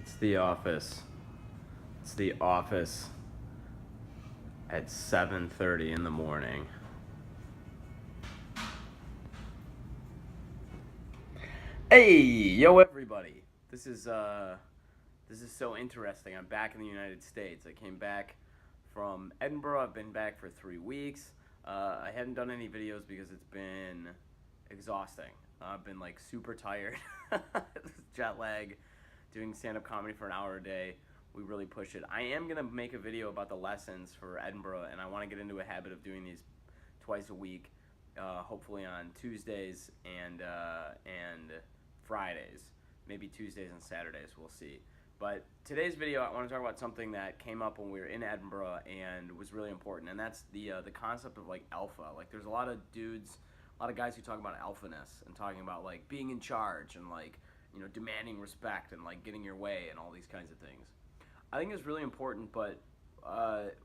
It's the office. It's the office at 7:30 in the morning. Hey, yo everybody. This is so interesting. I'm back in the United States. I came back from Edinburgh. I've been back for 3 weeks. I hadn't done any videos because it's been exhausting. I've been like super tired. Jet lag, doing stand-up comedy for an hour a day. We really push it. I am gonna make a video about the lessons for Edinburgh, and I want to get into a habit of doing these twice a week, hopefully on Tuesdays and Fridays, maybe Tuesdays and Saturdays. We'll see. But today's video, I want to talk about something that came up when we were in Edinburgh and was really important, and that's the concept of like alpha. Like, there's a lot of dudes, a lot of guys who talk about alphaness and talking about like being in charge and like, you know, demanding respect and like getting your way and all these kinds of things. I think it's really important, but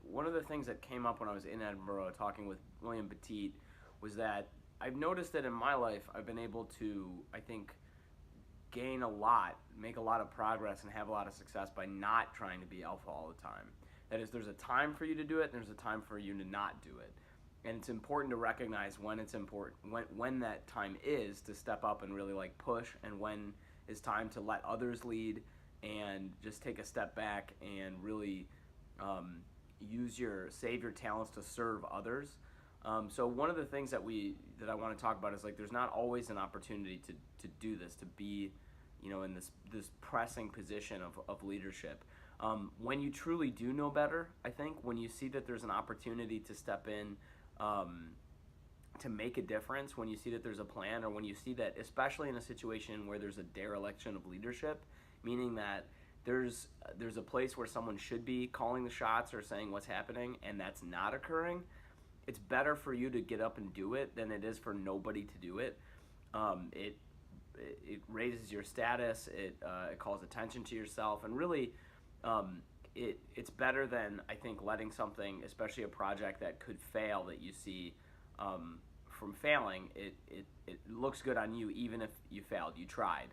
one of the things that came up when I was in Edinburgh talking with William Petit was that I've noticed that in my life I've been able to, I think, gain a lot, make a lot of progress, and have a lot of success by not trying to be alpha all the time. That is, there's a time for you to do it, and there's a time for you to not do it. And it's important to recognize when it's important, when that time is to step up and really like push, and when it's time to let others lead and just take a step back and really save your talents to serve others. So one of the things that I want to talk about is like there's not always an opportunity to do this, to be, you know, in this pressing position of leadership. When you truly do know better, I think, when you see that there's an opportunity to step in to make a difference, when you see that there's a plan, or when you see that, especially in a situation where there's a dereliction of leadership, meaning that there's a place where someone should be calling the shots or saying what's happening, and that's not occurring, it's better for you to get up and do it than it is for nobody to do it. It raises your status. It calls attention to yourself, and really, it's better than, I think, letting something, especially a project that could fail, that you see from failing. It looks good on you even if you failed. You tried.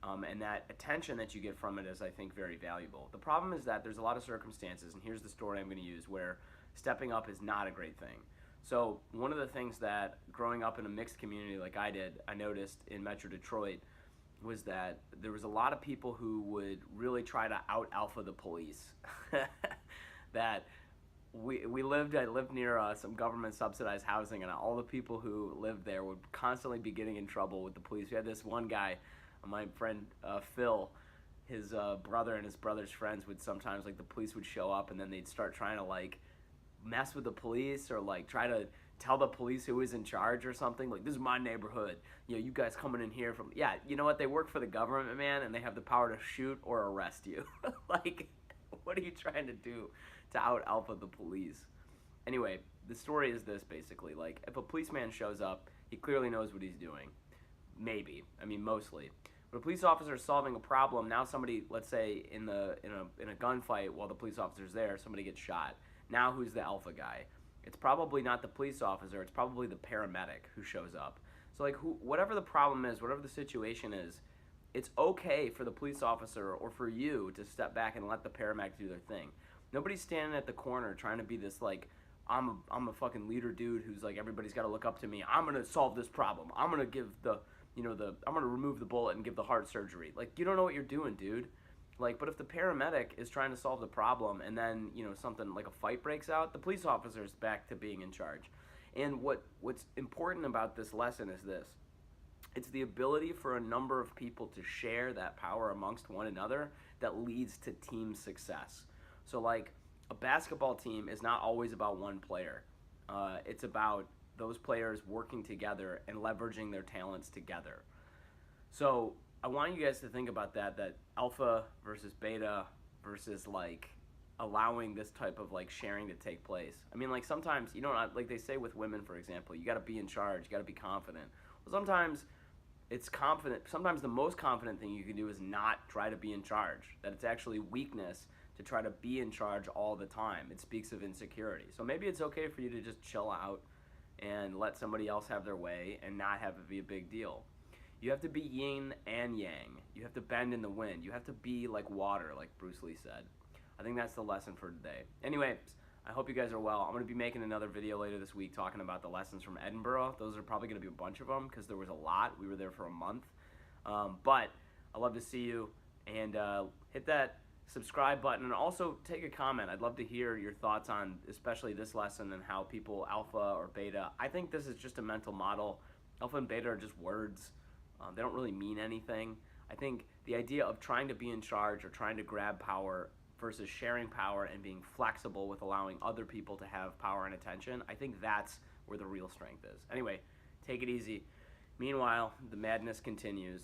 And that attention that you get from it is, I think, very valuable. The problem is that there's a lot of circumstances, and here's the story I'm going to use, where stepping up is not a great thing. So one of the things that growing up in a mixed community like I did, I noticed in Metro Detroit, was that there was a lot of people who would really try to out-alpha the police. That I lived near some government-subsidized housing, and all the people who lived there would constantly be getting in trouble with the police. We had this one guy, my friend Phil, his brother and his brother's friends would sometimes, like, the police would show up, and then they'd start trying to, like, mess with the police, or like try to tell the police who is in charge or something. Like, this is my neighborhood, you know, you guys coming in here from, yeah, you know what, they work for the government, man, and they have the power to shoot or arrest you. Like, what are you trying to do to out alpha the police? Anyway, the story is this, basically. Like, if a policeman shows up, he clearly knows what he's doing. Maybe, I mean, mostly. But a police officer is solving a problem. Now somebody, let's say in a gunfight while the police officer's there, somebody gets shot. Now who's the alpha guy? It's probably not the police officer. It's probably the paramedic who shows up. So, like, whatever the problem is, whatever the situation is, it's okay for the police officer or for you to step back and let the paramedic do their thing. Nobody's standing at the corner trying to be this, like, I'm a fucking leader dude who's like, everybody's got to look up to me. I'm going to solve this problem. I'm going to give I'm going to remove the bullet and give the heart surgery. Like, you don't know what you're doing, dude. Like, but if the paramedic is trying to solve the problem, and then, you know, something like a fight breaks out, the police officer is back to being in charge. And what's important about this lesson is this. It's the ability for a number of people to share that power amongst one another that leads to team success. So, like, a basketball team is not always about one player. It's about those players working together and leveraging their talents together. So I want you guys to think about that alpha versus beta versus, like, allowing this type of, like, sharing to take place. I mean, like, sometimes, you know, like they say with women, for example, you got to be in charge, you got to be confident. Well, sometimes sometimes the most confident thing you can do is not try to be in charge. That it's actually weakness to try to be in charge all the time. It speaks of insecurity. So maybe it's okay for you to just chill out and let somebody else have their way and not have it be a big deal. You have to be yin and yang. You have to bend in the wind. You have to be like water, like Bruce Lee said. I think that's the lesson for today. Anyway, I hope you guys are well. I'm going to be making another video later this week talking about the lessons from Edinburgh. Those are probably going to be a bunch of them because there was a lot. We were there for a month. But I love to see you, and hit that subscribe button, and also take a comment. I'd love to hear your thoughts on especially this lesson and how people alpha or beta. I think this is just a mental model. Alpha and beta are just words. They don't really mean anything. I think the idea of trying to be in charge or trying to grab power versus sharing power and being flexible with allowing other people to have power and attention, I think that's where the real strength is. Anyway, take it easy. Meanwhile, the madness continues.